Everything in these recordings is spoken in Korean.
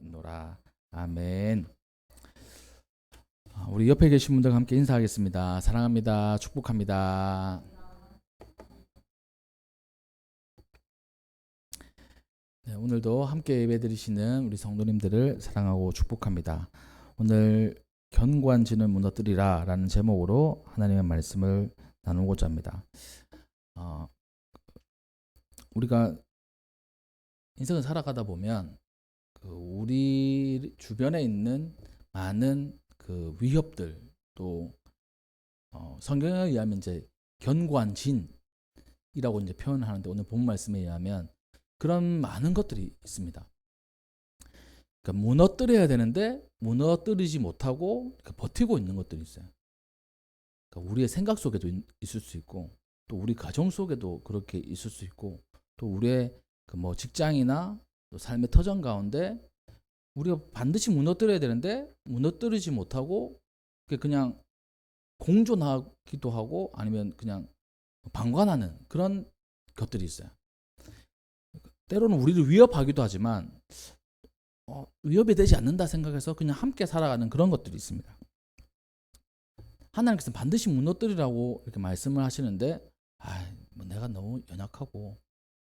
있노라. 아멘. 우리 옆에 계신 분들과 함께 인사하겠습니다. 사랑합니다. 축복합니다. 네, 오늘도 함께 예배드리시는 우리 성도님들을 사랑하고 축복합니다. 오늘 견고한 진을 무너뜨리라 라는 제목으로 하나님의 말씀을 나누고자 합니다. 우리가 인생을 살아가다 보면 우리 주변에 있는 많은 위협들, 또 성경에 의하면 이제 견고한 진이라고 이제 표현하는데, 오늘 본 말씀에 의하면 그런 많은 것들이 있습니다. 그러니까 무너뜨려야 되는데 무너뜨리지 못하고 버티고 있는 것들이 있어요. 그러니까 우리의 생각 속에도 있을 수 있고, 또 우리 가정 속에도 그렇게 있을 수 있고, 또 우리의 직장이나 또 삶의 터전 가운데 우리가 반드시 무너뜨려야 되는데 무너뜨리지 못하고 그냥 공존하기도 하고, 아니면 그냥 방관하는 그런 것들이 있어요. 때로는 우리를 위협하기도 하지만 위협이 되지 않는다 생각해서 그냥 함께 살아가는 그런 것들이 있습니다. 하나님께서는 반드시 무너뜨리라고 이렇게 말씀을 하시는데, 내가 너무 연약하고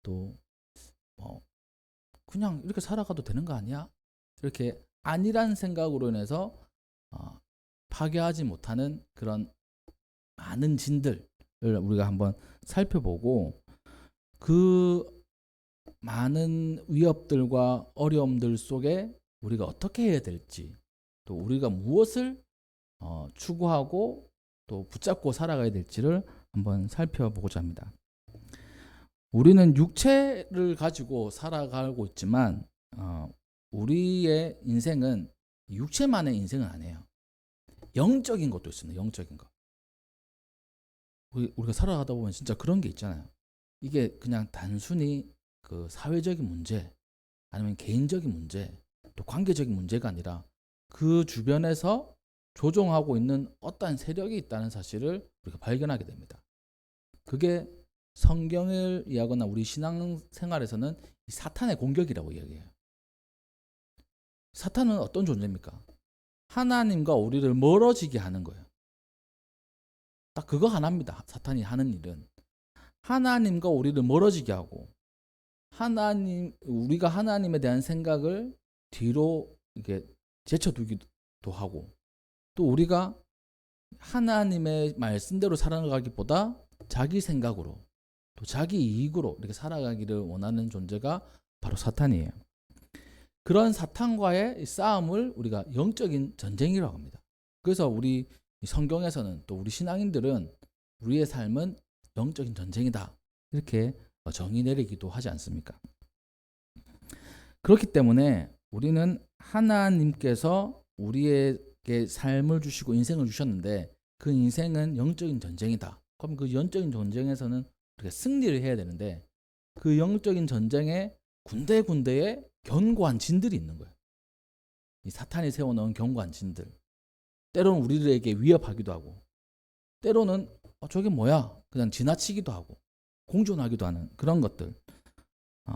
또 그냥 이렇게 살아가도 되는 거 아니야? 이렇게 아니란 생각으로 인해서 파괴하지 못하는 그런 많은 진들을 우리가 한번 살펴보고, 그 많은 위협들과 어려움들 속에 우리가 어떻게 해야 될지, 또 우리가 무엇을 추구하고 또 붙잡고 살아가야 될지를 한번 살펴보고자 합니다. 우리는 육체를 가지고 살아가고 있지만 우리의 인생은 육체만의 인생은 아니에요. 영적인 것도 있습니다. 영적인 것. 우리가 살아가다 보면 진짜 그런 게 있잖아요. 이게 그냥 단순히 사회적인 문제, 아니면 개인적인 문제, 또 관계적인 문제가 아니라 그 주변에서 조종하고 있는 어떠한 세력이 있다는 사실을 우리가 발견하게 됩니다. 그게 성경을 이야기하거나 우리 신앙생활에서는 사탄의 공격이라고 이야기해요. 사탄은 어떤 존재입니까? 하나님과 우리를 멀어지게 하는 거예요. 딱 그거 하나입니다. 사탄이 하는 일은 하나님과 우리를 멀어지게 하고, 우리가 하나님에 대한 생각을 뒤로 이렇게 제쳐두기도 하고, 또 우리가 하나님의 말씀대로 살아가기보다 자기 생각으로, 또 자기 이익으로 이렇게 살아가기를 원하는 존재가 바로 사탄이에요. 그런 사탄과의 싸움을 우리가 영적인 전쟁이라고 합니다. 그래서 우리 성경에서는, 또 우리 신앙인들은 우리의 삶은 영적인 전쟁이다, 이렇게 정의 내리기도 하지 않습니까? 그렇기 때문에 우리는 하나님께서 우리에게 삶을 주시고 인생을 주셨는데, 그 인생은 영적인 전쟁이다. 그럼 그 영적인 전쟁에서는 우리가 승리를 해야 되는데, 그 영적인 전쟁에 군데군데에 견고한 진들이 있는 거예요. 이 사탄이 세워놓은 견고한 진들. 때로는 우리들에게 위협하기도 하고, 때로는 저게 뭐야? 그냥 지나치기도 하고, 공존하기도 하는 그런 것들.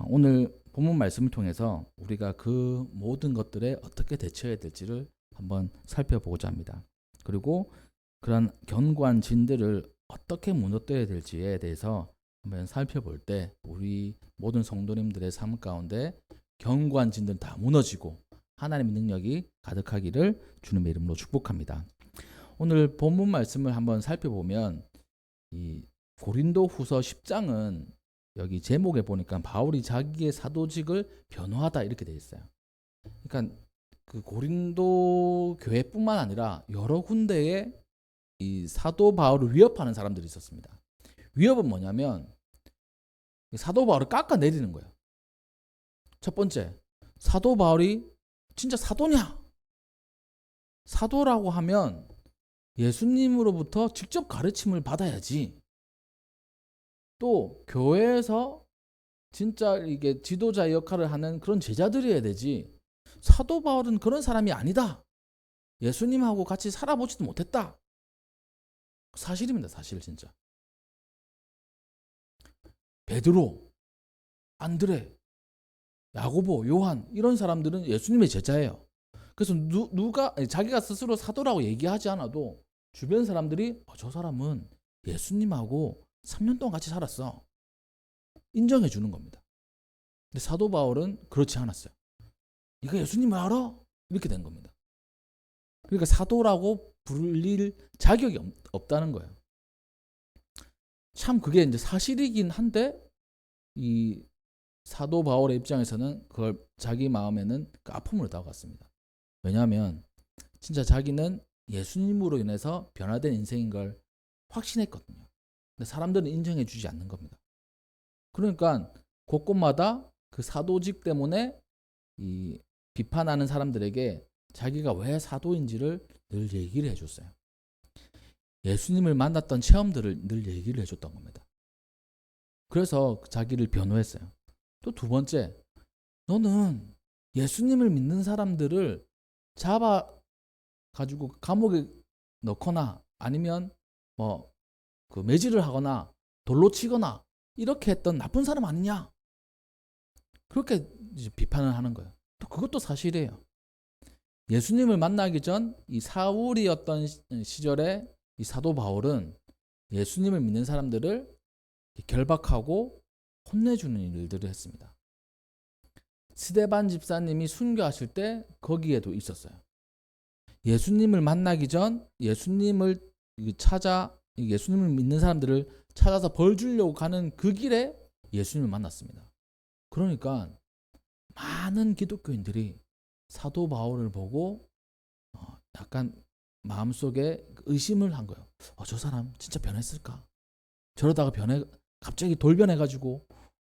오늘 본문 말씀을 통해서 우리가 그 모든 것들에 어떻게 대처해야 될지를 한번 살펴보고자 합니다. 그리고 그런 견고한 진들을 어떻게 무너뜨려야 될지에 대해서 한번 살펴볼 때, 우리 모든 성도님들의 삶 가운데 견고한 진들 다 무너지고 하나님의 능력이 가득하기를 주님의 이름으로 축복합니다. 오늘 본문 말씀을 한번 살펴보면, 이 고린도후서 10장은 여기 제목에 보니까 바울이 자기의 사도직을 변호하다 이렇게 되어 있어요. 그러니까 그 고린도 교회뿐만 아니라 여러 군데에 이 사도 바울을 위협하는 사람들이 있었습니다. 위협은 뭐냐면 사도 바울을 깎아내리는 거예요. 첫 번째, 사도 바울이 진짜 사도냐? 사도라고 하면 예수님으로부터 직접 가르침을 받아야지. 또 교회에서 진짜 이게 지도자 역할을 하는 그런 제자들이어야 되지. 사도 바울은 그런 사람이 아니다. 예수님하고 같이 살아보지도 못했다. 사실입니다. 사실 진짜. 베드로, 안드레, 야고보, 요한 이런 사람들은 예수님의 제자예요. 그래서 누가 자기가 스스로 사도라고 얘기하지 않아도 주변 사람들이 저 사람은 예수님하고 3년 동안 같이 살았어. 인정해 주는 겁니다. 근데 사도 바울은 그렇지 않았어요. 이거 예수님을 알아? 이렇게 된 겁니다. 그러니까 사도라고 불릴 자격이 없다는 거예요. 참 그게 이제 사실이긴 한데 이 사도 바울의 입장에서는 그걸 자기 마음에는 그 아픔으로 다가갔습니다. 왜냐하면 진짜 자기는 예수님으로 인해서 변화된 인생인 걸 확신했거든요. 근데 사람들은 인정해 주지 않는 겁니다. 그러니까 곳곳마다 그 사도직 때문에 이 비판하는 사람들에게 자기가 왜 사도인지를 늘 얘기를 해줬어요. 예수님을 만났던 체험들을 늘 얘기를 해줬던 겁니다. 그래서 자기를 변호했어요. 또 두 번째, 너는 예수님을 믿는 사람들을 잡아 가지고 감옥에 넣거나 아니면 뭐 그 매질을 하거나 돌로 치거나 이렇게 했던 나쁜 사람 아니냐? 그렇게 이제 비판을 하는 거예요. 또 그것도 사실이에요. 예수님을 만나기 전 이 사울이었던 시절에 이 사도 바울은 예수님을 믿는 사람들을 결박하고 혼내주는 일들을 했습니다. 스데반 집사님이 순교하실 때 거기에도 있었어요. 예수님을 만나기 전 예수님을 예수님을 믿는 사람들을 찾아서 벌 주려고 가는 그 길에 예수님을 만났습니다. 그러니까 많은 기독교인들이 사도 바울을 보고 약간 마음속에 의심을 한 거예요. 저 사람 진짜 변했을까? 저러다가 갑자기 돌변해가지고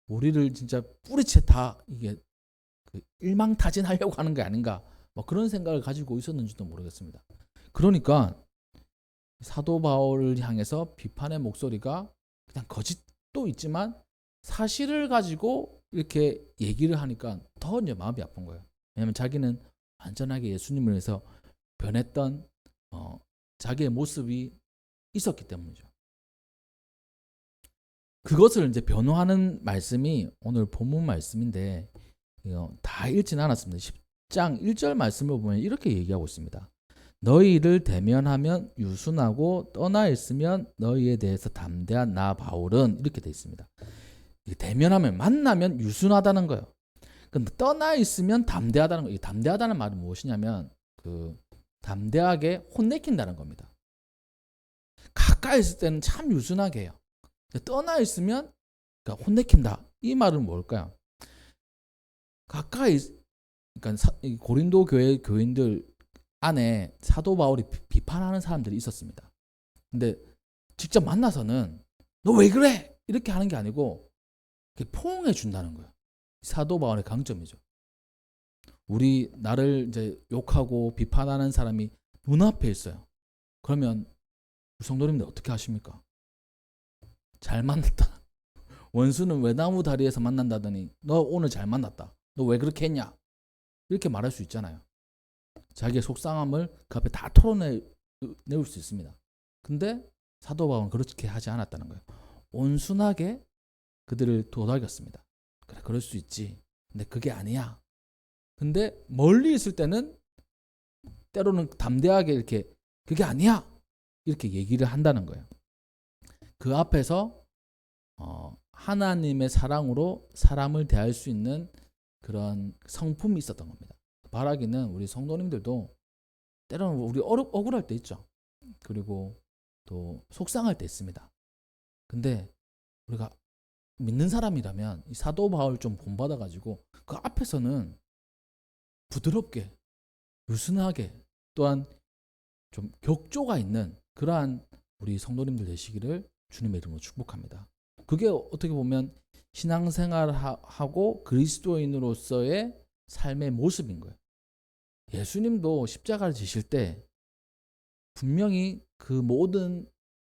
우리를 진짜 뿌리채 다 이게 일망타진하려고 하는 게 아닌가? 뭐 그런 생각을 가지고 있었는지도 모르겠습니다. 그러니까 사도 바울을 향해서 비판의 목소리가 그냥 거짓도 있지만 사실을 가지고 이렇게 얘기를 하니까 더 이제 마음이 아픈 거예요. 왜냐하면 자기는 완전하게 예수님을 위해서 변했던 자기의 모습이 있었기 때문이죠. 그것을 이제 변호하는 말씀이 오늘 본문 말씀인데 다 읽지는 않았습니다. 10장 1절 말씀을 보면 이렇게 얘기하고 있습니다. 너희를 대면하면 유순하고 떠나 있으면 너희에 대해서 담대한 나 바울은 이렇게 돼 있습니다. 대면하면 만나면 유순하다는 거예요. 근데 떠나 있으면 담대하다는 거예요. 담대하다는 말은 무엇이냐면 담대하게 혼내킨다는 겁니다. 가까이 있을 때는 참 유순하게 해요. 떠나 있으면 그러니까 혼내킨다. 이 말은 뭘까요? 가까이 그러니까 고린도 교회 교인들 안에 사도 바울이 비판하는 사람들이 있었습니다. 근데 직접 만나서는 너 왜 그래? 이렇게 하는 게 아니고 포옹해 준다는 거예요. 사도 바울의 강점이죠. 우리 나를 이제 욕하고 비판하는 사람이 눈앞에 있어요. 그러면 성도님들 어떻게 하십니까? 잘 만났다. 원수는 외나무 다리에서 만난다더니 너 오늘 잘 만났다. 너 왜 그렇게 했냐? 이렇게 말할 수 있잖아요. 자기의 속상함을 그 앞에 다 토론내올 수 있습니다. 근데 사도 바울은 그렇게 하지 않았다는 거예요. 온순하게 그들을 도닥였습니다. 그래, 그럴 수 있지. 근데 그게 아니야. 근데 멀리 있을 때는 때로는 담대하게 이렇게 그게 아니야. 이렇게 얘기를 한다는 거예요. 그 앞에서 하나님의 사랑으로 사람을 대할 수 있는 그런 성품이 있었던 겁니다. 바라기는 우리 성도님들도 때로는 우리 억울할 때 있죠. 그리고 또 속상할 때 있습니다. 근데 우리가 믿는 사람이라면 이 사도 바울 좀 본받아가지고 그 앞에서는 부드럽게 유순하게 또한 좀 격조가 있는 그러한 우리 성도님들 되시기를 주님의 이름으로 축복합니다. 그게 어떻게 보면 신앙생활하고 그리스도인으로서의 삶의 모습인 거예요. 예수님도 십자가를 지실 때 분명히 그 모든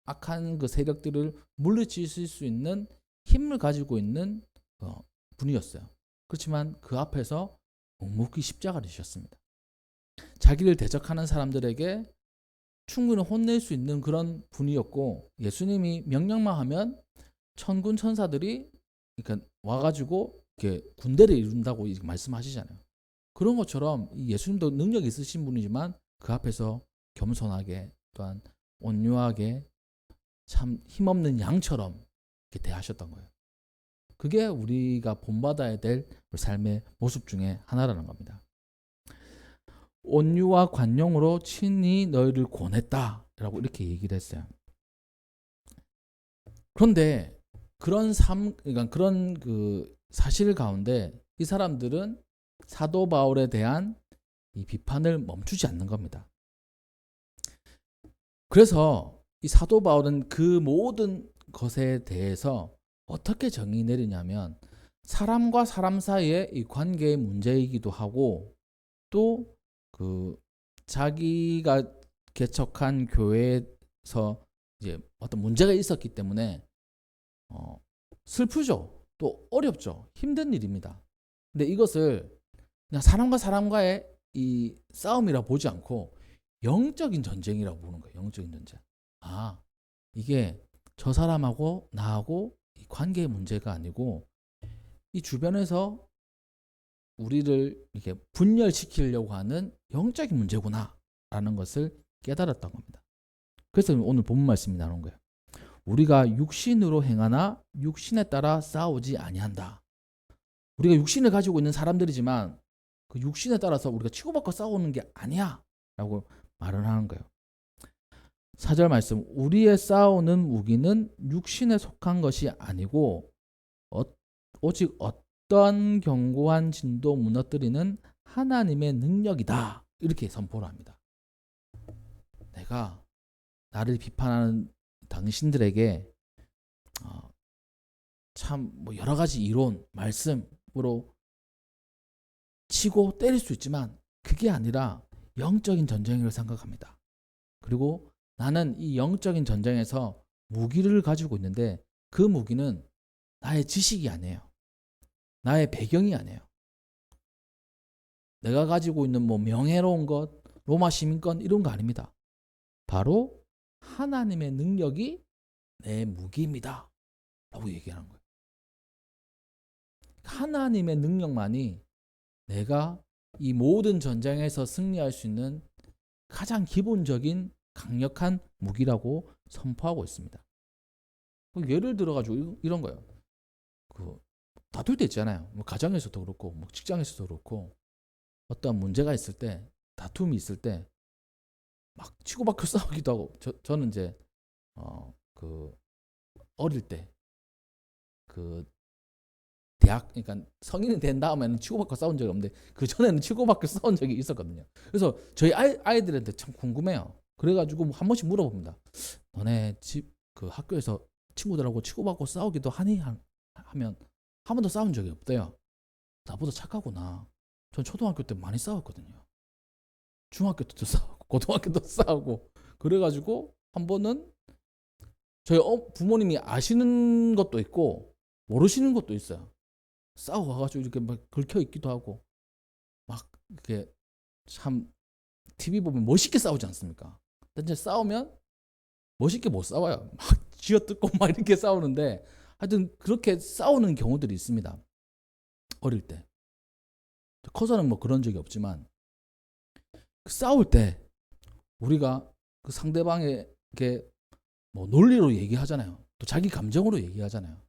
악한 그 세력들을 물리치실 수 있는 힘을 가지고 있는 분이었어요. 그렇지만 그 앞에서 묵묵히 십자가를 지셨습니다. 자기를 대적하는 사람들에게 충분히 혼낼 수 있는 그런 분이었고 예수님이 명령만 하면 천군 천사들이 그러니까 와가지고 이렇게 군대를 이룬다고 이렇게 말씀하시잖아요. 그런 것처럼 예수님도 능력이 있으신 분이지만 그 앞에서 겸손하게 또한 온유하게 참 힘없는 양처럼 이렇게 대하셨던 거예요. 그게 우리가 본받아야 될 삶의 모습 중에 하나라는 겁니다. 온유와 관용으로 친히 너희를 권했다라고 이렇게 얘기를 했어요. 그런데 그러니까 그런 그 사실 가운데 이 사람들은 사도 바울에 대한 이 비판을 멈추지 않는 겁니다. 그래서 이 사도 바울은 그 모든 것에 대해서 어떻게 정의 내리냐면 사람과 사람 사이의 이 관계의 문제이기도 하고 또 그 자기가 개척한 교회에서 이제 어떤 문제가 있었기 때문에 슬프죠. 또 어렵죠. 힘든 일입니다. 근데 이것을 그냥 사람과 사람과의 이 싸움이라 보지 않고 영적인 전쟁이라고 보는 거예요. 영적인 전쟁. 아, 이게 저 사람하고 나하고 이 관계의 문제가 아니고 이 주변에서 우리를 이렇게 분열시키려고 하는 영적인 문제구나라는 것을 깨달았던 겁니다. 그래서 오늘 본문 말씀이 나오는 거예요. 우리가 육신으로 행하나 육신에 따라 싸우지 아니한다. 우리가 육신을 가지고 있는 사람들이지만 그 육신에 따라서 우리가 치고받고 싸우는 게 아니야 라고 말을 하는 거예요. 4절 말씀, 우리의 싸우는 무기는 육신에 속한 것이 아니고 오직 어떤 견고한 진도 무너뜨리는 하나님의 능력이다. 이렇게 선포를 합니다. 내가 나를 비판하는 당신들에게 참 뭐 여러 가지 이론, 말씀으로 치고 때릴 수 있지만 그게 아니라 영적인 전쟁을 생각합니다. 그리고 나는 이 영적인 전쟁에서 무기를 가지고 있는데 그 무기는 나의 지식이 아니에요. 나의 배경이 아니에요. 내가 가지고 있는 뭐 명예로운 것, 로마 시민권 이런 거 아닙니다. 바로 하나님의 능력이 내 무기입니다. 라고 얘기하는 거예요. 하나님의 능력만이 내가 이 모든 전쟁에서 승리할 수 있는 가장 기본적인 강력한 무기라고 선포하고 있습니다. 예를 들어가지고 이런 거예요. 다툴 때 있잖아요. 뭐 가정에서도 그렇고, 뭐 직장에서도 그렇고, 어떤 문제가 있을 때, 다툼이 있을 때, 막 치고받고 싸우기도 하고, 저는 이제, 어릴 때, 대학, 그러니까 성인이 된 다음에는 치고받고 싸운 적이 없는데, 그 전에는 치고받고 싸운 적이 있었거든요. 그래서 저희 아이들한테 참 궁금해요. 그래가지고 한 번씩 물어봅니다. 너네 학교에서 친구들하고 치고받고 싸우기도 하니? 하면, 한 번도 싸운 적이 없대요. 나보다 착하구나. 전 초등학교 때 많이 싸웠거든요. 중학교 때도 싸우고 고등학교 때도 싸우고 그래가지고 한 번은 저희 부모님이 아시는 것도 있고 모르시는 것도 있어요. 싸워가지고 이렇게 막 긁혀 있기도 하고 막 이렇게 참 TV 보면 멋있게 싸우지 않습니까? 근데 이제 싸우면 멋있게 못 싸워요. 막 쥐어뜯고 막 이렇게 싸우는데 하여튼 그렇게 싸우는 경우들이 있습니다. 어릴 때. 커서는 뭐 그런 적이 없지만 싸울 때 우리가 그 상대방에게 뭐 논리로 얘기하잖아요. 또 자기 감정으로 얘기하잖아요.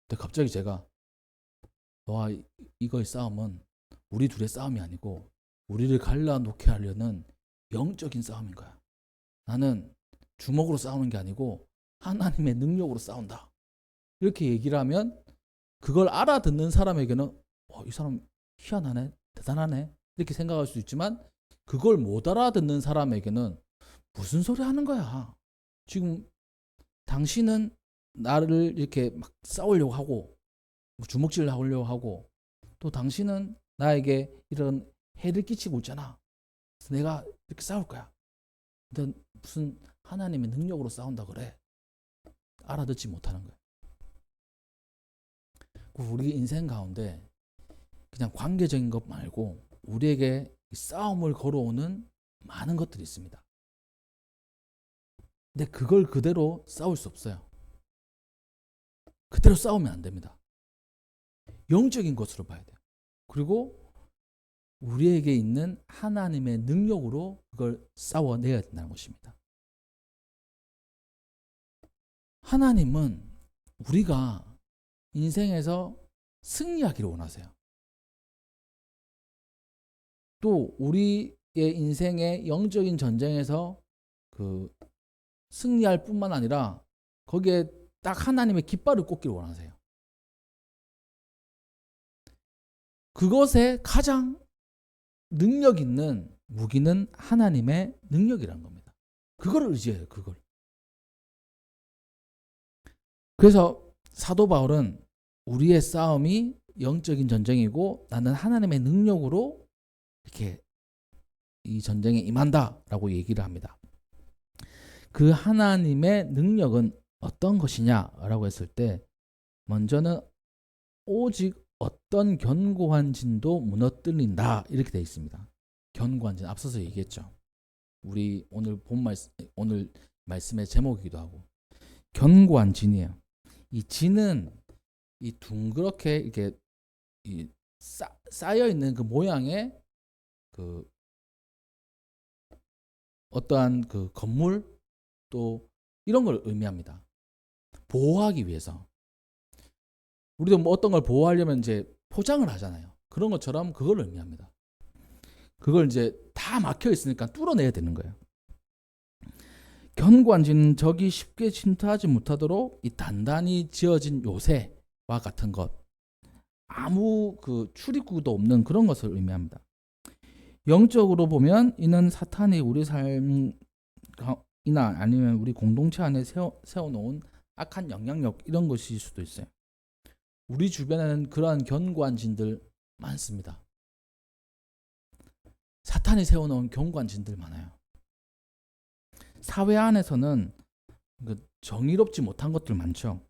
근데 갑자기 제가 너와 이거의 싸움은 우리 둘의 싸움이 아니고 우리를 갈라놓게 하려는 영적인 싸움인 거야. 나는 주먹으로 싸우는 게 아니고 하나님의 능력으로 싸운다. 이렇게 얘기를 하면 그걸 알아듣는 사람에게는 이 사람 희한하네, 대단하네 이렇게 생각할 수 있지만 그걸 못 알아듣는 사람에게는 무슨 소리 하는 거야. 지금 당신은 나를 이렇게 막 싸우려고 하고 주먹질 하려고 하고 또 당신은 나에게 이런 해를 끼치고 있잖아. 그래서 내가 이렇게 싸울 거야. 근데 무슨 하나님의 능력으로 싸운다 그래. 알아듣지 못하는 거야. 우리 인생 가운데 그냥 관계적인 것 말고 우리에게 싸움을 걸어오는 많은 것들이 있습니다. 근데 그걸 그대로 싸울 수 없어요. 그대로 싸우면 안 됩니다. 영적인 것으로 봐야 돼요. 그리고 우리에게 있는 하나님의 능력으로 그걸 싸워내야 된다는 것입니다. 하나님은 우리가 인생에서 승리하기를 원하세요. 또 우리의 인생의 영적인 전쟁에서 그 승리할 뿐만 아니라 거기에 딱 하나님의 깃발을 꽂기를 원하세요. 그것에 가장 능력 있는 무기는 하나님의 능력이라는 겁니다. 그걸 의지해요. 그걸. 그래서 사도 바울은 우리의 싸움이 영적인 전쟁이고 나는 하나님의 능력으로 이렇게 이 전쟁에 임한다라고 얘기를 합니다. 그 하나님의 능력은 어떤 것이냐라고 했을 때 먼저는 오직 어떤 견고한 진도 무너뜨린다 이렇게 되어 있습니다. 견고한 진 앞서서 얘기했죠. 우리 오늘 오늘 말씀의 제목이기도 하고 견고한 진이에요. 이 진은 이 둥그렇게 이렇게 쌓여 있는 그 모양의 그 어떠한 그 건물 또 이런 걸 의미합니다. 보호하기 위해서. 우리도 뭐 어떤 걸 보호하려면 이제 포장을 하잖아요. 그런 것처럼 그걸 의미합니다. 그걸 이제 다 막혀 있으니까 뚫어내야 되는 거예요. 견고한 진은 적이 쉽게 침투하지 못하도록 이 단단히 지어진 요새와 같은 것, 아무 그 출입구도 없는 그런 것을 의미합니다. 영적으로 보면 이는 사탄이 우리 삶이나 아니면 우리 공동체 안에 세워놓은 악한 영향력 이런 것일 수도 있어요. 우리 주변에는 그러한 견고한 진들 많습니다. 사탄이 세워놓은 견고한 진들 많아요. 사회 안에서는 정의롭지 못한 것들 많죠.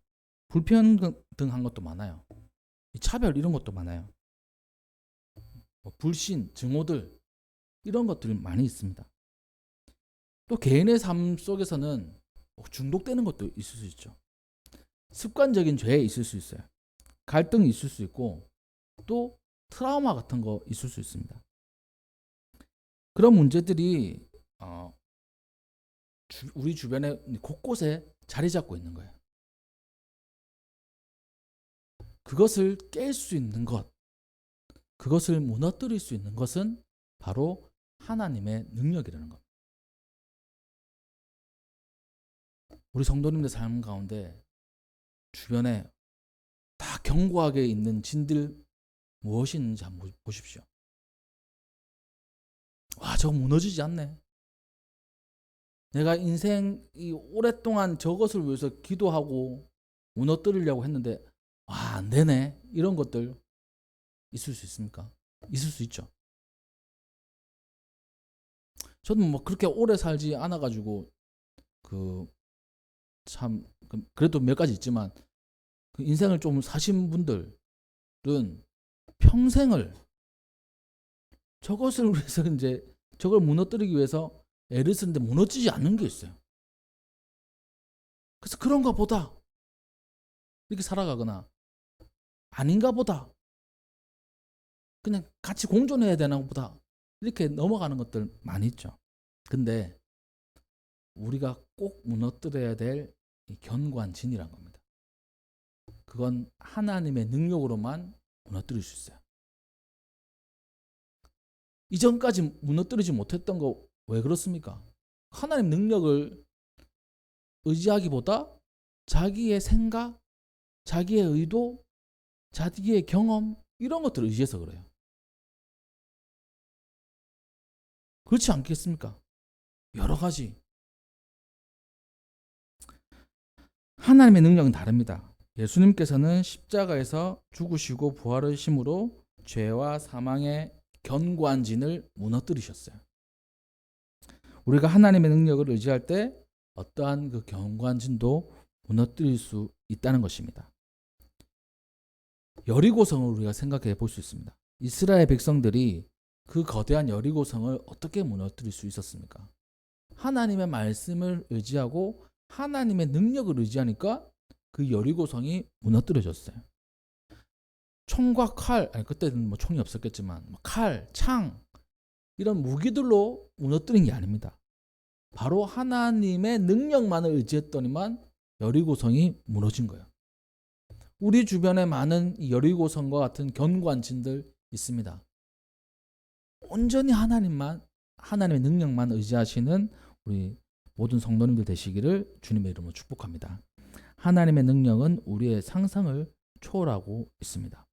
불평등한 것도 많아요. 차별 이런 것도 많아요. 불신, 증오들 이런 것들이 많이 있습니다. 또 개인의 삶 속에서는 중독되는 것도 있을 수 있죠. 습관적인 죄에 있을 수 있어요. 갈등이 있을 수 있고 또 트라우마 같은 거 있을 수 있습니다. 그런 문제들이 우리 주변에 곳곳에 자리 잡고 있는 거예요. 그것을 깰 수 있는 것, 그것을 무너뜨릴 수 있는 것은 바로 하나님의 능력이라는 것. 우리 성도님들 삶 가운데 주변에 다 견고하게 있는 진들 무엇이 있는지 한번 보십시오. 와, 저거 무너지지 않네. 내가 인생이 오랫동안 저것을 위해서 기도하고 무너뜨리려고 했는데 안 되네. 이런 것들 있을 수 있습니까? 있을 수 있죠. 저는 뭐 그렇게 오래 살지 않아가지고 그래도 몇 가지 있지만 그 인생을 좀 사신 분들은 평생을 저것을 위해서 이제 저걸 무너뜨리기 위해서 애를 쓰는데 무너지지 않는 게 있어요. 그래서 그런가 보다 이렇게 살아가거나 아닌가 보다 그냥 같이 공존해야 되나 보다 이렇게 넘어가는 것들 많이 있죠. 근데 우리가 꼭 무너뜨려야 될 견고한 진이란 겁니다. 그건 하나님의 능력으로만 무너뜨릴 수 있어요. 이전까지 무너뜨리지 못했던 거 왜 그렇습니까? 하나님 능력을 의지하기보다 자기의 생각, 자기의 의도, 자기의 경험 이런 것들을 의지해서 그래요. 그렇지 않겠습니까? 여러 가지. 하나님의 능력은 다릅니다. 예수님께서는 십자가에서 죽으시고 부활하심으로 죄와 사망의 견고한 진을 무너뜨리셨어요. 우리가 하나님의 능력을 의지할 때 어떠한 그 견고한 진도 무너뜨릴 수 있다는 것입니다. 여리고성을 우리가 생각해 볼 수 있습니다. 이스라엘 백성들이 그 거대한 여리고성을 어떻게 무너뜨릴 수 있었습니까? 하나님의 말씀을 의지하고 하나님의 능력을 의지하니까 그 여리고성이 무너뜨려졌어요. 총과 칼, 아니 그때는 뭐 총이 없었겠지만 칼, 창 이런 무기들로 무너뜨린 게 아닙니다. 바로 하나님의 능력만을 의지했더니만 여리고성이 무너진 거예요. 우리 주변에 많은 여리고성과 같은 견고한진들 있습니다. 온전히 하나님의 능력만 의지하시는 우리 모든 성도님들 되시기를 주님의 이름으로 축복합니다. 하나님의 능력은 우리의 상상을 초월하고 있습니다.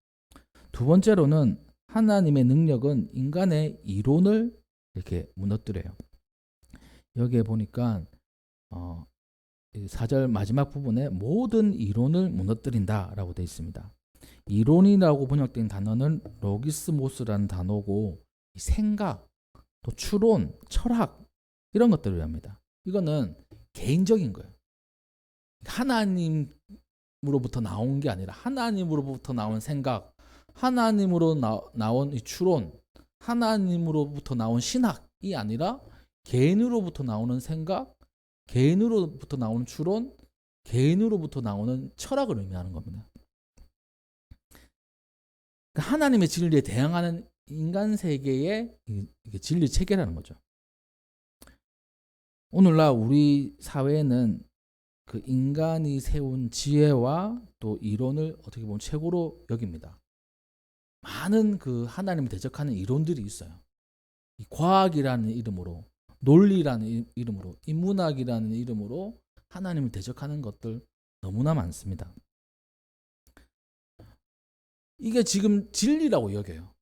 두 번째로는 하나님의 능력은 인간의 이론을 이렇게 무너뜨려요. 여기에 보니까 4절 마지막 부분에 모든 이론을 무너뜨린다라고 되어 있습니다. 이론이라고 번역된 단어는 로기스모스라는 단어고 생각, 또 추론, 철학 이런 것들을 의합니다. 이거는 개인적인 거예요. 하나님으로부터 나온 게 아니라 하나님으로부터 나온 생각, 하나님으로 나온 이 추론, 하나님으로부터 나온 신학이 아니라 개인으로부터 나오는 생각, 개인으로부터 나오는 추론, 개인으로부터 나오는 철학을 의미하는 겁니다. 그러니까 하나님의 진리에 대항하는 인간 세계의 진리 체계라는 거죠. 오늘날 우리 사회에는 그 인간이 세운 지혜와 또 이론을 어떻게 보면 최고로 여깁니다. 많은 그 하나님을 대적하는 이론들이 있어요. 이 과학이라는 이름으로, 논리라는 이름으로, 인문학이라는 이름으로 하나님을 대적하는 것들 너무나 많습니다. 이게 지금 진리라고 여겨요.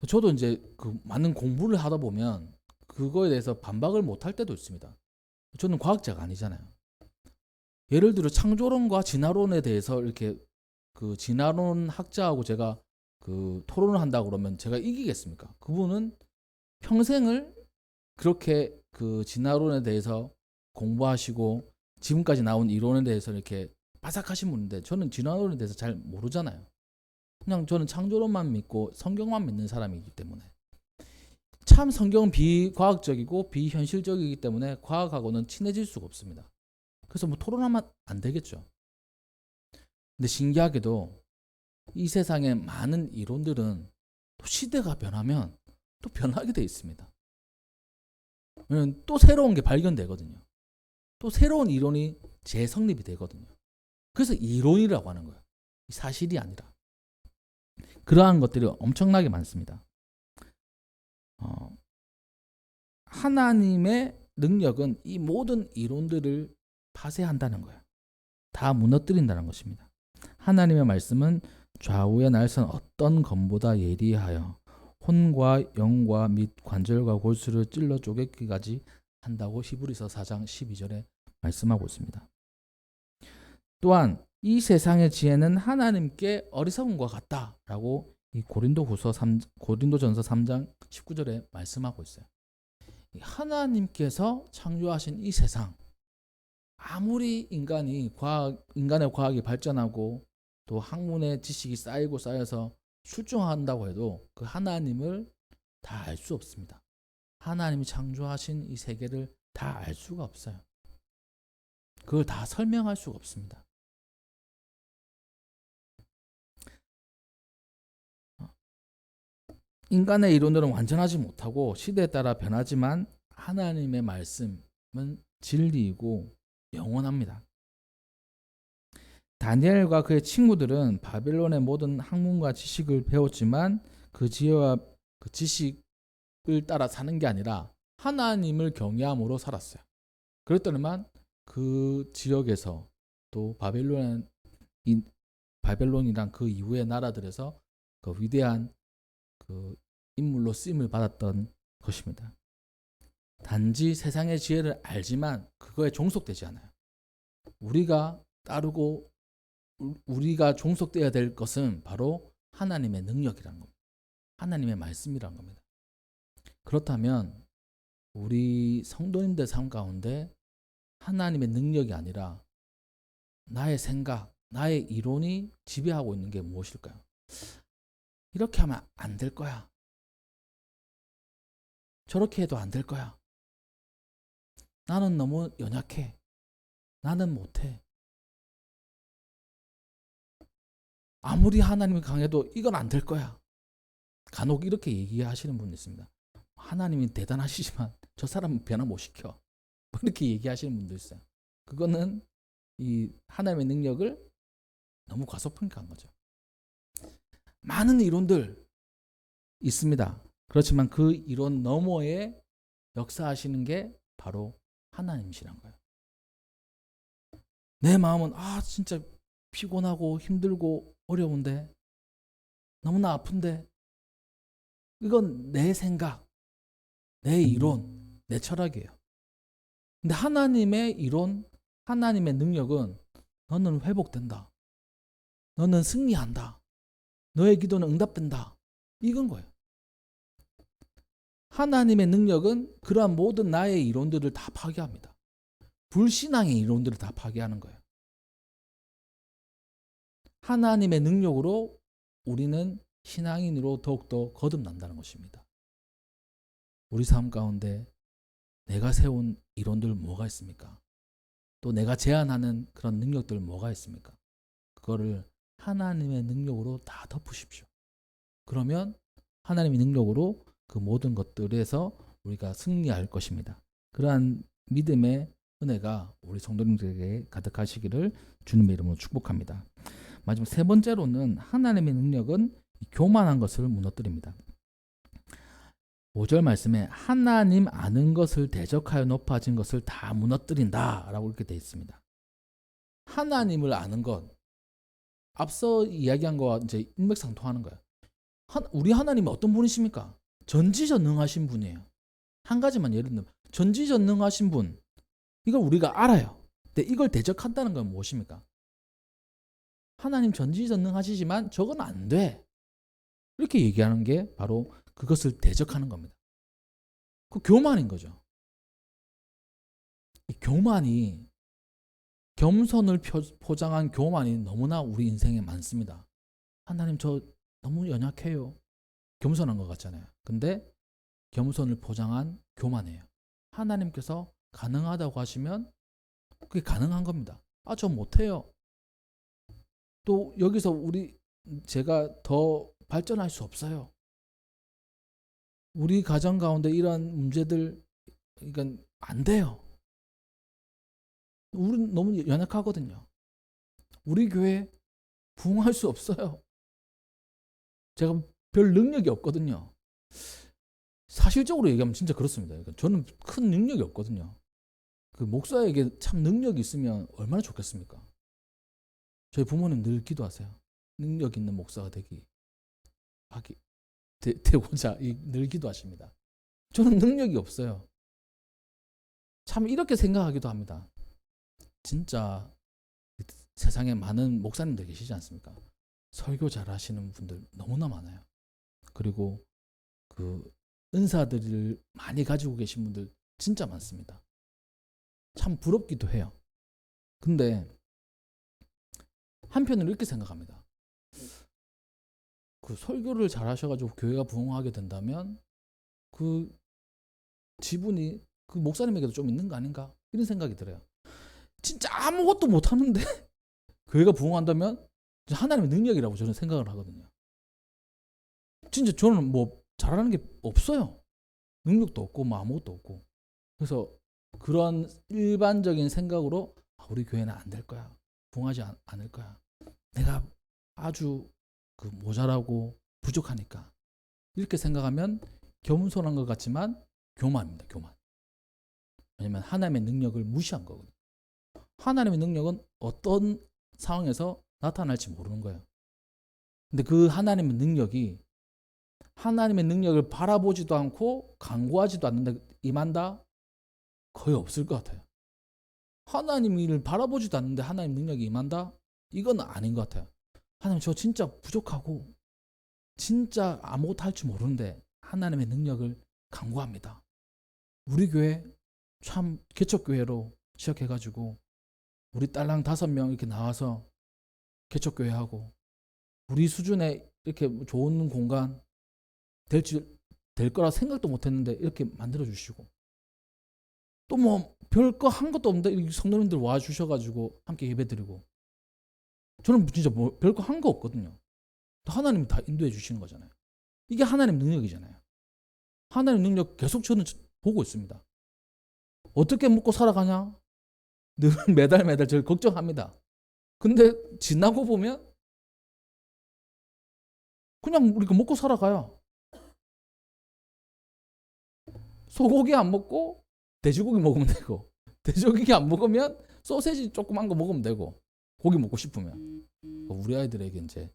저도 이제 그 많은 공부를 하다 보면 그거에 대해서 반박을 못할 때도 있습니다. 저는 과학자가 아니잖아요. 예를 들어 창조론과 진화론에 대해서 이렇게 그 진화론 학자하고 제가 그 토론을 한다 그러면 제가 이기겠습니까? 그분은 평생을 그렇게 그 진화론에 대해서 공부하시고 지금까지 나온 이론에 대해서 이렇게 바삭하신 분인데 저는 진화론에 대해서 잘 모르잖아요. 그냥 저는 창조론만 믿고 성경만 믿는 사람이기 때문에 참 성경은 비과학적이고 비현실적이기 때문에 과학하고는 친해질 수가 없습니다. 그래서 뭐 토론하면 안 되겠죠. 근데 신기하게도 이 세상의 많은 이론들은 또 시대가 변하면 또 변하게 돼 있습니다. 또 새로운 게 발견되거든요. 또 새로운 이론이 재성립이 되거든요. 그래서 이론이라고 하는 거예요. 사실이 아니라. 그러한 것들이 엄청나게 많습니다. 하나님의 능력은 이 모든 이론들을 파쇄한다는 거예요. 다 무너뜨린다는 것입니다. 하나님의 말씀은 좌우의 날선 어떤 검보다 예리하여 혼과 영과 및 관절과 골수를 찔러 쪼개기까지 한다고 히브리서 4장 12절에 말씀하고 있습니다. 또한 이 세상의 지혜는 하나님께 어리석음과 같다라고 이 고린도전서 3장 19절에 말씀하고 있어요. 하나님께서 창조하신 이 세상, 아무리 인간의 과학이 발전하고 또 학문의 지식이 쌓여서 출중한다고 해도 그 하나님을 다 알 수 없습니다. 하나님이 창조하신 이 세계를 다 알 수가 없어요. 그걸 다 설명할 수가 없습니다. 인간의 이론들은 완전하지 못하고 시대에 따라 변하지만 하나님의 말씀은 진리이고 영원합니다. 다니엘과 그의 친구들은 바벨론의 모든 학문과 지식을 배웠지만 그 지혜와 그 지식을 따라 사는 게 아니라 하나님을 경외함으로 살았어요. 그랬더니만 그 지역에서 또 바벨론이랑 그 이후의 나라들에서 그 위대한 그 인물로 쓰임을 받았던 것입니다. 단지 세상의 지혜를 알지만 그거에 종속되지 않아요. 우리가 따르고 우리가 종속되어야 될 것은 바로 하나님의 능력이라는 겁니다. 하나님의 말씀이라는 겁니다. 그렇다면 우리 성도님들 삶 가운데 하나님의 능력이 아니라 나의 생각, 나의 이론이 지배하고 있는 게 무엇일까요? 이렇게 하면 안 될 거야. 저렇게 해도 안 될 거야. 나는 너무 연약해. 나는 못해. 아무리 하나님이 강해도 이건 안 될 거야. 간혹 이렇게 얘기하시는 분이 있습니다. 하나님이 대단하시지만 저 사람은 변화 못 시켜. 뭐 이렇게 얘기하시는 분도 있어요. 그거는 이 하나님의 능력을 너무 과소평가한 거죠. 많은 이론들 있습니다. 그렇지만 그 이론 너머에 역사하시는 게 바로 하나님이시란 거예요. 내 마음은 진짜 피곤하고 힘들고 어려운데, 너무나 아픈데, 이건 내 생각, 내 이론, 내 철학이에요. 근데 하나님의 이론, 하나님의 능력은 너는 회복된다. 너는 승리한다. 너의 기도는 응답된다. 이건 거예요. 하나님의 능력은 그러한 모든 나의 이론들을 다 파괴합니다. 불신앙의 이론들을 다 파괴하는 거예요. 하나님의 능력으로 우리는 신앙인으로 더욱더 거듭난다는 것입니다. 우리 삶 가운데 내가 세운 이론들 뭐가 있습니까? 또 내가 제안하는 그런 능력들 뭐가 있습니까? 그거를 하나님의 능력으로 다 덮으십시오. 그러면 하나님의 능력으로 그 모든 것들에서 우리가 승리할 것입니다. 그러한 믿음의 은혜가 우리 성도님들에게 가득하시기를 주님의 이름으로 축복합니다. 마지막 세 번째로는 하나님의 능력은 교만한 것을 무너뜨립니다. 5절 말씀에 하나님 아는 것을 대적하여 높아진 것을 다 무너뜨린다 라고 이렇게 되어 있습니다. 하나님을 아는 것, 앞서 이야기한 거와 이제 일맥상통하는 거예요. 우리 하나님이 어떤 분이십니까? 전지전능하신 분이에요. 한 가지만 예를 들면 전지전능하신 분, 이걸 우리가 알아요. 근데 이걸 대적한다는 건 무엇입니까? 하나님 전지전능하시지만 저건 안 돼. 이렇게 얘기하는 게 바로 그것을 대적하는 겁니다. 그 교만인 거죠. 이 교만이, 겸손을 포장한 교만이 너무나 우리 인생에 많습니다. 하나님 저 너무 연약해요. 겸손한 것 같잖아요. 근데 겸손을 포장한 교만이에요. 하나님께서 가능하다고 하시면 그게 가능한 겁니다. 저 못해요. 또 여기서 제가 더 발전할 수 없어요. 우리 가정 가운데 이러한 문제들, 이건 안 돼요. 우리는 너무 연약하거든요. 우리 교회 부흥할 수 없어요. 제가 별 능력이 없거든요. 사실적으로 얘기하면 진짜 그렇습니다. 저는 큰 능력이 없거든요. 그 목사에게 참 능력이 있으면 얼마나 좋겠습니까? 저희 부모님 늘 기도하세요. 능력 있는 목사가 되고자 늘 기도하십니다. 저는 능력이 없어요. 참 이렇게 생각하기도 합니다. 진짜 세상에 많은 목사님들 계시지 않습니까? 설교 잘하시는 분들 너무나 많아요. 그리고 그 은사들을 많이 가지고 계신 분들 진짜 많습니다. 참 부럽기도 해요. 근데 한편으로 이렇게 생각합니다. 그 설교를 잘하셔가지고 교회가 부흥하게 된다면 그 지분이 그 목사님에게도 좀 있는 거 아닌가? 이런 생각이 들어요. 진짜 아무것도 못하는데 교회가 부흥한다면 하나님의 능력이라고 저는 생각을 하거든요. 진짜 저는 뭐 잘하는 게 없어요. 능력도 없고 뭐 아무것도 없고. 그래서 그런 일반적인 생각으로 우리 교회는 안 될 거야. 부흥하지 않을 거야. 내가 아주 모자라고 부족하니까. 이렇게 생각하면 겸손한 것 같지만 교만입니다. 교만. 왜냐하면 하나님의 능력을 무시한 거거든요. 하나님의 능력은 어떤 상황에서 나타날지 모르는 거예요. 근데 그 하나님의 능력이 하나님의 능력을 바라보지도 않고 간구하지도 않는데 임한다? 거의 없을 것 같아요. 하나님을 바라보지도 않는데 하나님 능력이 임한다? 이건 아닌 것 같아요. 하나님 저 진짜 부족하고 진짜 아무것도 할 줄 모르는데 하나님의 능력을 간구합니다. 우리 교회 참 개척교회로 시작해가지고 우리 딸랑 5명 이렇게 나와서 개척교회하고 우리 수준에 이렇게 좋은 공간 될 거라 생각도 못했는데 이렇게 만들어 주시고 또 뭐 별거 한 것도 없는데 성도님들 와 주셔가지고 함께 예배드리고 저는 진짜 뭐 별거 한 거 없거든요. 하나님이 다 인도해 주시는 거잖아요. 이게 하나님 능력이잖아요. 하나님 능력 계속 저는 보고 있습니다. 어떻게 먹고 살아가냐? 늘 매달 저를 걱정합니다. 근데 지나고 보면 그냥 우리가 먹고 살아가요. 소고기 안 먹고 돼지고기 먹으면 되고, 돼지고기 안 먹으면 소세지 조그만 거 먹으면 되고, 고기 먹고 싶으면. 우리 아이들에게 이제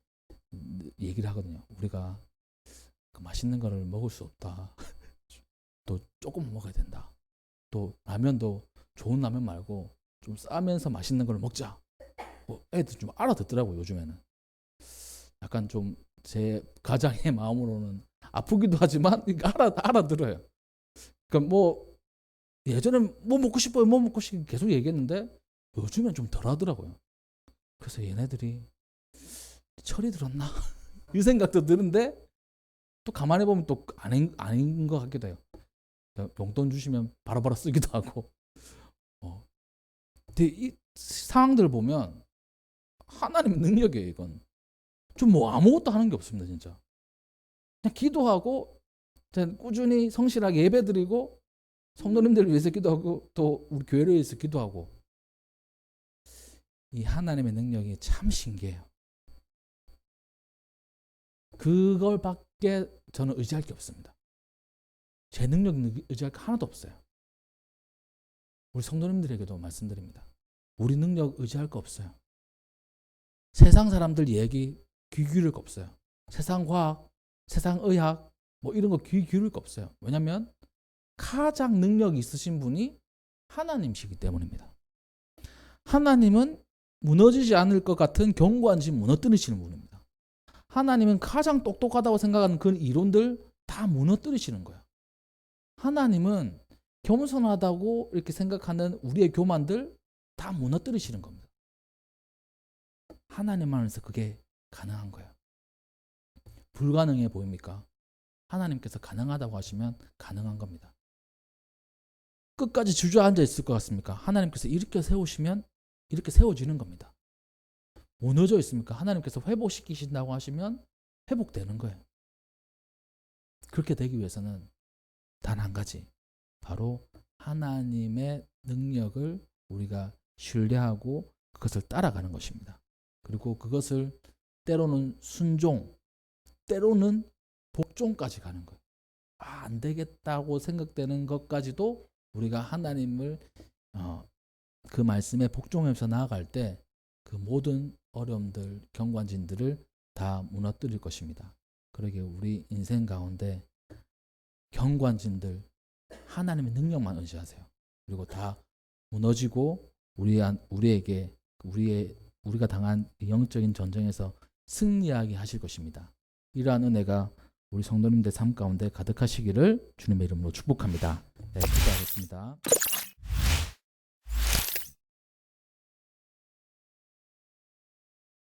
얘기를 하거든요. 우리가 그 맛있는 거를 먹을 수 없다. 또 조금 먹어야 된다. 또 라면도 좋은 라면 말고 좀 싸면서 맛있는 걸 먹자. 뭐 애들 좀 알아듣더라고요. 요즘에는. 약간 좀 제 가장의 마음으로는 아프기도 하지만 알아들어요. 그러니까 뭐 예전엔 뭐 먹고 싶어요, 뭐 먹고 싶어 계속 얘기했는데 요즘엔 좀 덜 하더라고요. 그래서 얘네들이 철이 들었나 이 생각도 드는데 또 가만히 보면 또 아닌 것 같기도 해요. 용돈 주시면 바로바로 쓰기도 하고. 근데 이 상황들 보면 하나님의 능력이에요. 이건 좀 뭐 아무것도 하는 게 없습니다. 진짜 그냥 기도하고 꾸준히 성실하게 예배드리고 성도님들을 위해서 기도하고 또 우리 교회를 위해서 기도하고. 이 하나님의 능력이 참 신기해요. 그걸밖에 저는 의지할 게 없습니다. 제 능력 의지할 게 하나도 없어요. 우리 성도님들에게도 말씀드립니다. 우리 능력 의지할 거 없어요. 세상 사람들 얘기 귀 기울일 거 없어요. 세상 과학, 세상 의학 뭐 이런 거 귀 기울일 거 없어요. 왜냐하면 가장 능력이 있으신 분이 하나님이시기 때문입니다. 하나님은 무너지지 않을 것 같은 견고한 집 무너뜨리시는 분입니다. 하나님은 가장 똑똑하다고 생각하는 그 이론들 다 무너뜨리시는 거예요. 하나님은 겸손하다고 이렇게 생각하는 우리의 교만들 다 무너뜨리시는 겁니다. 하나님 안에서 그게 가능한 거예요. 불가능해 보입니까? 하나님께서 가능하다고 하시면 가능한 겁니다. 끝까지 주저앉아 있을 것 같습니까? 하나님께서 이렇게 세우시면 이렇게 세워지는 겁니다. 무너져 있습니까? 하나님께서 회복시키신다고 하시면 회복되는 거예요. 그렇게 되기 위해서는 단 한 가지, 바로 하나님의 능력을 우리가 신뢰하고 그것을 따라가는 것입니다. 그리고 그것을 때로는 순종, 때로는 복종까지 가는 거예요. 안 되겠다고 생각되는 것까지도 우리가 하나님을 그 말씀에 복종해서 나아갈 때 그 모든 어려움들, 경관진들을 다 무너뜨릴 것입니다. 그러기에 우리 인생 가운데 경관진들 하나님의 능력만 의지하세요. 그리고 다 무너지고 우리에게 우리가 당한 영적인 전쟁에서 승리하게 하실 것입니다. 이러한 은혜가 우리 성도님들 삶 가운데 가득하시기를 주님의 이름으로 축복합니다. 네, 기도하겠습니다.